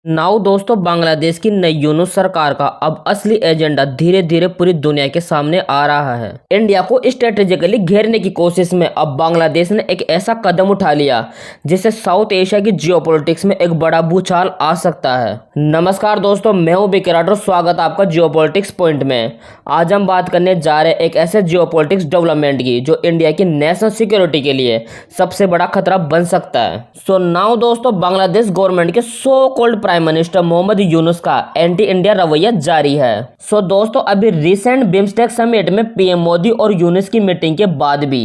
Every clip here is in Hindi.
नाउ दोस्तों, बांग्लादेश की नई यूनुस सरकार का अब असली एजेंडा धीरे धीरे पूरी दुनिया के सामने आ रहा है। इंडिया को स्ट्रेटेजिकली घेरने की कोशिश में अब बांग्लादेश ने एक ऐसा कदम उठा लिया जिससे साउथ एशिया की जियोपॉलिटिक्स में एक बड़ा भूचाल आ सकता है। नमस्कार दोस्तों, मैं हूं विक्राट और स्वागत आपका जियोपॉलिटिक्स पॉइंट में। आज हम बात करने जा रहे हैं एक ऐसे जियोपॉलिटिक्स डेवलपमेंट की जो इंडिया की नेशनल सिक्योरिटी के लिए सबसे बड़ा खतरा बन सकता है। सो नाउ दोस्तों, बांग्लादेश गवर्नमेंट के so called prime minister Mohammad Yunus का एंटी इंडिया रवैया जारी है। सो दोस्तों, अभी रिसेंट बिम्स्टेक समिट में पीएम मोदी और यूनुस की मीटिंग के बाद भी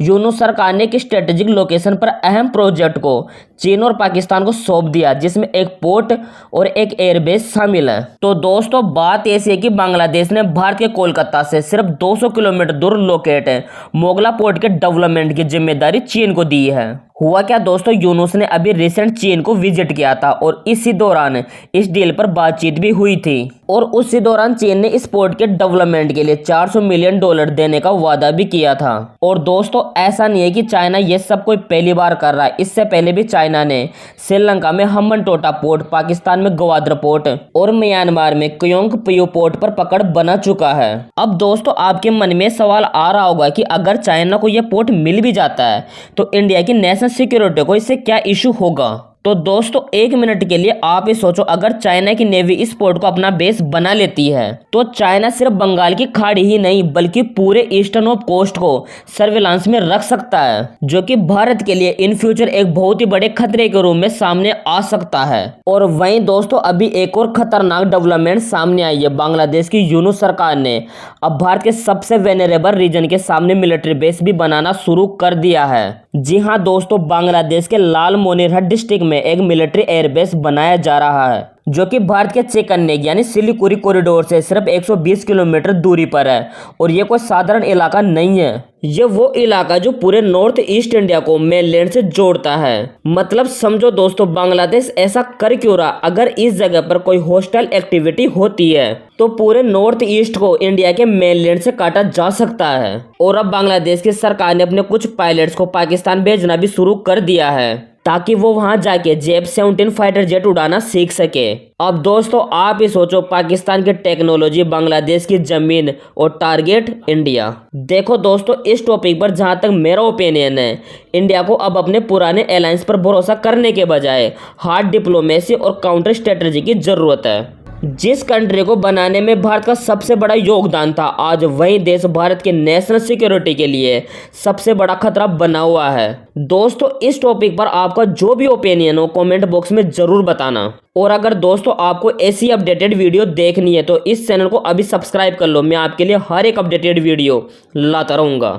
यूनुस सरकार ने एक स्ट्रेटेजिक लोकेशन पर अहम प्रोजेक्ट को चीन और पाकिस्तान को सौंप दिया, जिसमें एक पोर्ट और एक एयरबेस शामिल है। तो दोस्तों, बात ऐसी है कि बांग्लादेश ने भारत के कोलकाता से सिर्फ 200 किलोमीटर दूर लोकेट मोगला पोर्ट के डेवलपमेंट की जिम्मेदारी चीन को दी है। हुआ क्या दोस्तों, यूनुस ने अभी रिसेंट चीन को विजिट किया था और इसी दौरान इस डील पर बातचीत भी हुई थी और उसी दौरान चीन ने इस पोर्ट के डेवलपमेंट के लिए $400 मिलियन देने का वादा भी किया था। और दोस्तों, ऐसा नहीं है कि चाइना ये सब कोई पहली बार कर रहा है। इससे पहले भी चाइना ने श्रीलंका में हम्बनटोटा पोर्ट, पाकिस्तान में ग्वादर पोर्ट और म्यांमार में क्योंगपयू पोर्ट पर पकड़ बना चुका है। अब दोस्तों, आपके मन में सवाल आ रहा होगा कि अगर चाइना को यह पोर्ट मिल भी जाता है तो इंडिया की नेशनल सिक्योरिटी को इससे क्या इशू होगा। तो दोस्तों, एक मिनट के लिए आप ये सोचो, अगर चाइना की नेवी इस पोर्ट को अपना बेस बना लेती है तो चाइना सिर्फ बंगाल की खाड़ी ही नहीं बल्कि पूरे ईस्टर्न ऑफ कोस्ट को सर्विलांस में रख सकता है, जो कि भारत के लिए इन फ्यूचर एक बहुत ही बड़े खतरे के रूप में सामने आ सकता है। और वहीं दोस्तों, अभी एक और खतरनाक डेवलपमेंट सामने आई है। बांग्लादेश की यूनुस सरकार ने अब भारत के सबसे वेनरेबल रीजन के सामने मिलिट्री बेस भी बनाना शुरू कर दिया है। जी हाँ दोस्तों, बांग्लादेश के लालमोनिरहट डिस्ट्रिक्ट में एक मिलिट्री एयरबेस बनाया जा रहा है जो कि भारत के चेकन्नेग यानी सिलीगुड़ी कॉरिडोर से सिर्फ 120 किलोमीटर दूरी पर है। और ये कोई साधारण इलाका नहीं है, ये वो इलाका जो पूरे नॉर्थ ईस्ट इंडिया को मेनलैंड से जोड़ता है। मतलब समझो दोस्तों, बांग्लादेश ऐसा कर क्यों रहा? अगर इस जगह पर कोई होस्टाइल एक्टिविटी होती है तो पूरे नॉर्थ ईस्ट को इंडिया के मेनलैंड से काटा जा सकता है। और अब बांग्लादेश की सरकार ने अपने कुछ पायलट्स को पाकिस्तान भेजना भी शुरू कर दिया है ताकि वो वहां जाके F-17 फाइटर जेट उड़ाना सीख सके। अब दोस्तों, आप ही सोचो, पाकिस्तान की टेक्नोलॉजी, बांग्लादेश की जमीन और टारगेट इंडिया। देखो दोस्तों, इस टॉपिक पर जहां तक मेरा ओपिनियन है, इंडिया को अब अपने पुराने अलायंस पर भरोसा करने के बजाय हार्ड डिप्लोमेसी और काउंटर स्ट्रेटजी की जरूरत है। जिस कंट्री को बनाने में भारत का सबसे बड़ा योगदान था, आज वही देश भारत के नेशनल सिक्योरिटी के लिए सबसे बड़ा खतरा बना हुआ है। दोस्तों, इस टॉपिक पर आपका जो भी ओपिनियन हो कमेंट बॉक्स में जरूर बताना। और अगर दोस्तों आपको ऐसी अपडेटेड वीडियो देखनी है तो इस चैनल को अभी सब्सक्राइब कर लो। मैं आपके लिए हर एक अपडेटेड वीडियो लाता रहूँगा।